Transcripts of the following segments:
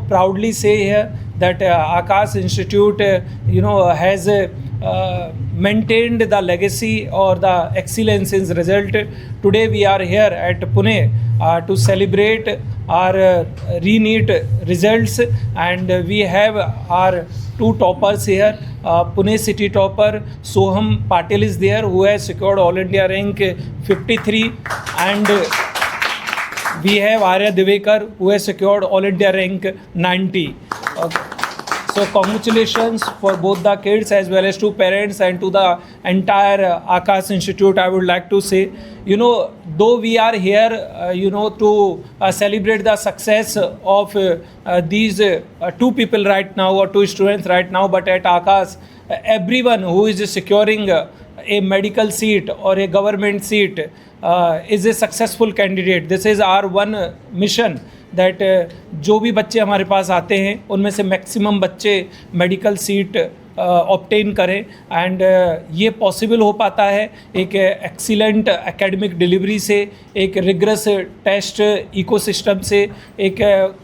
Proudly say here that Akash Institute, has maintained the legacy or the excellence in result. Today we are here at Pune to celebrate our re-NEET results, and we have our two toppers here. Pune city topper Soham Patil is there, who has secured All India rank 53, and we have Arya Divekar, who has secured All India rank 90. So congratulations for both the kids as well as to parents and to the entire Akash Institute. I would like to say, though we are here, to celebrate the success of these two people right now, or two students right now, but at Akash, everyone who is securing a medical seat or a government seat is a successful candidate. This is our one mission, that जो भी बच्चे हमारे पास आते हैं उनमें से maximum बच्चे medical seat obtain करें, एंड ये पॉसिबल हो पाता है एक एक्सीलेंट एकेडमिक डिलीवरी से, एक रिग्रस टेस्ट इकोसिस्टम से, एक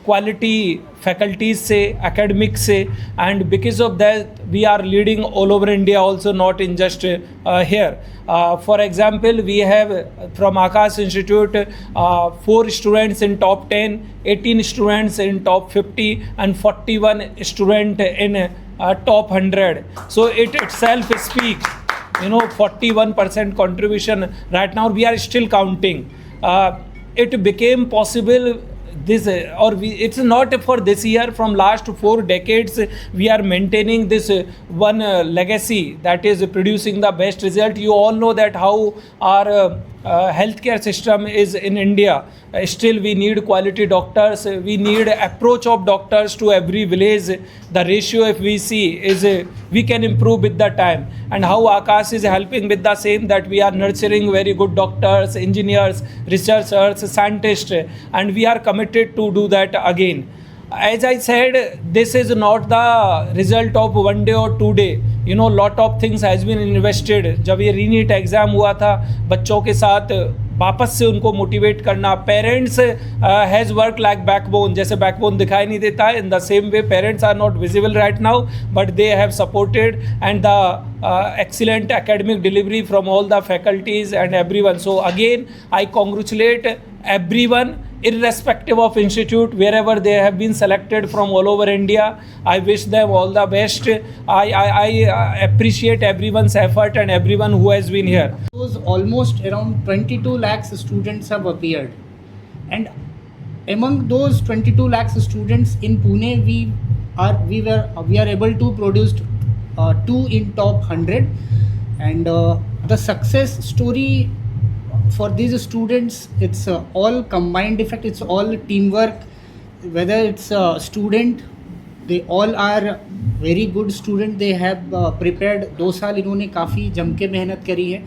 क्वालिटी फैकल्टीज से, एकेडमिक्स से, and because of that we are leading all over India also, not in just here. For example, we have from Akash Institute 4 students in top 10, 18 students in top 50, and 41 students in top 100. So it itself speaks, 41% contribution. Right now we are still counting. It became possible it's not for this year. From last 4 decades we are maintaining this one legacy, that is producing the best result. You all know that how our healthcare system is in India. Still we need quality doctors, we need approach of doctors to every village. The ratio, if we see, is we can improve with the time, and how Akash is helping with the same, that we are nurturing very good doctors, engineers, researchers, scientists, and we are committed to do that again. As I said, this is not the result of one day or 2 day. Lot of things has been invested. जब ये रीनीट exam हुआ था, बच्चों के साथ वापस से उनको मोटिवेट करना, parents has work like backbone. जैसे बैकबोन दिखाई नहीं देता है, in the same way parents are not visible right now, but they have supported, and द excellent academic delivery from all the faculties and everyone. So again, I congratulate everyone, irrespective of institute, wherever they have been selected from all over India. I wish them all the best. I appreciate everyone's effort and everyone who has been here. Almost around 22 lakhs students have appeared, and among those 22 lakhs students in Pune, we are able to produce 2 in top 100, and the success story for these students, it's all combined effect, it's all teamwork. Whether it's a student, they all are very good student, they have prepared. 2 साल इन्होंने काफ़ी जम के मेहनत करी है.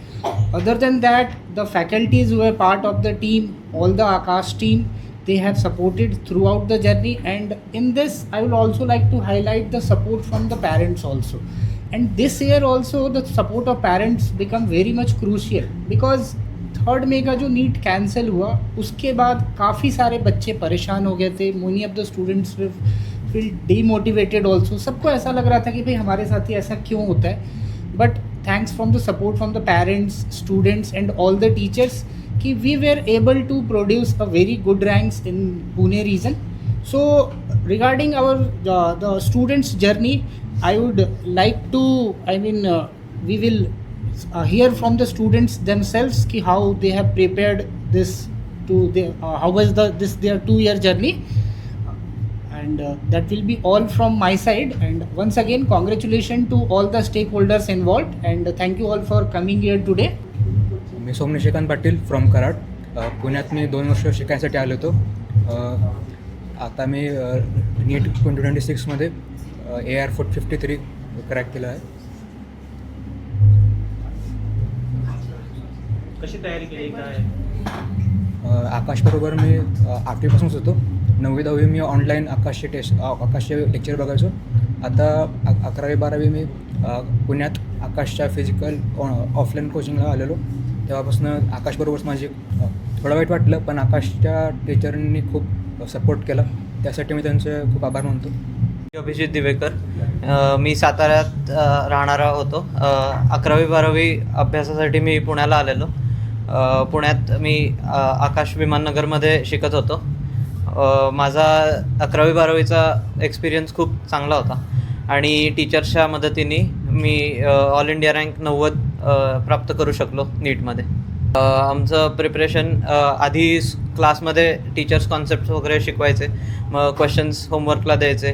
Other than that, the faculties who are part of the team, all the Akash team, they have supported throughout the journey. And in this, I will also like to highlight the support from the parents also. And this year also, the support of parents become very much crucial, because 3rd May का जो NEET cancel हुआ, उसके बाद काफ़ी सारे बच्चे परेशान हो गए थे. many of the students feel demotivated also. सबको ऐसा लग रहा था कि भाई हमारे साथ ही ऐसा क्यों होता है. But thanks from the support from the parents, students and all the teachers, कि we were able to produce a very good ranks in Pune region. So regarding our the students' journey, I would like to, we will hear from the students themselves ki how they have prepared this to how was their 2-year journey, and that will be all from my side. And once again, congratulations to all the stakeholders involved, and thank you all for coming here today. मी सोम Nishikant Patil from Karad. पुण्यात मी 2 वर्ष शिकायसाठी आलो होतो. आता मी NEET 2026मध्ये AR-53 crack केलं आहे. कशी तयारी केली काय? आकाशबरोबर मी 8वीपासूनच होतो. 9वी-10वी मी ऑनलाईन आकाशचे लेक्चर बघायचो. आता 11वी-12वी मी पुण्यात आकाशच्या फिजिकल ऑफलाईन कोचिंगला आलेलो. तेव्हापासून आकाशबरोबरच माझी थोडं वाईट वाटलं, पण आकाशच्या टीचरांनी खूप सपोर्ट केला. त्यासाठी मी त्यांचे खूप आभार मानतो. अभिजित दिवेकर. मी साताऱ्यात राहणारा होतो. 11वी-12वी अभ्यासासाठी मी पुण्याला आलेलो. पुण्यात मी आकाश विमाननगरमध्ये शिकत होतो. माझा 11वी-12वीचा एक्सपिरियन्स खूप चांगला होता आणि टीचर्सच्या मदतीने मी ऑल इंडिया रँक 90 प्राप्त करू शकलो नीटमध्ये. आमचं प्रिपरेशन आधी क्लासमध्ये टीचर्स कॉन्सेप्ट्स वगैरे शिकवायचे, मग क्वेश्चन्स होमवर्कला द्यायचे,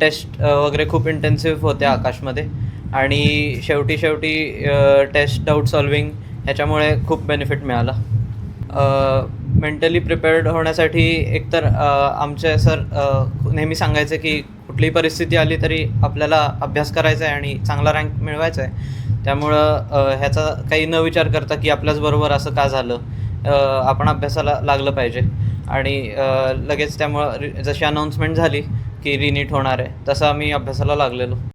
टेस्ट वगैरे खूप इंटेन्सिव्ह होते आकाशमध्ये आणि शेवटी टेस्ट डाऊट सॉल्विंग ह्याच्यामुळे खूप बेनिफिट मिळाला. मेंटली प्रिपेअर्ड होण्यासाठी एकतर आमचे सर नेहमी सांगायचे की कुठलीही परिस्थिती आली तरी आपल्याला अभ्यास करायचा आहे आणि चांगला रँक मिळवायचा आहे. त्यामुळं ह्याचा काही न विचार करता की आपल्याचबरोबर असं का झालं, आपण अभ्यासाला लागलं पाहिजे आणि लगेच त्यामुळं जशी अनाऊन्समेंट झाली की रिनीट होणार आहे तसं आम्ही अभ्यासाला लागलेलो.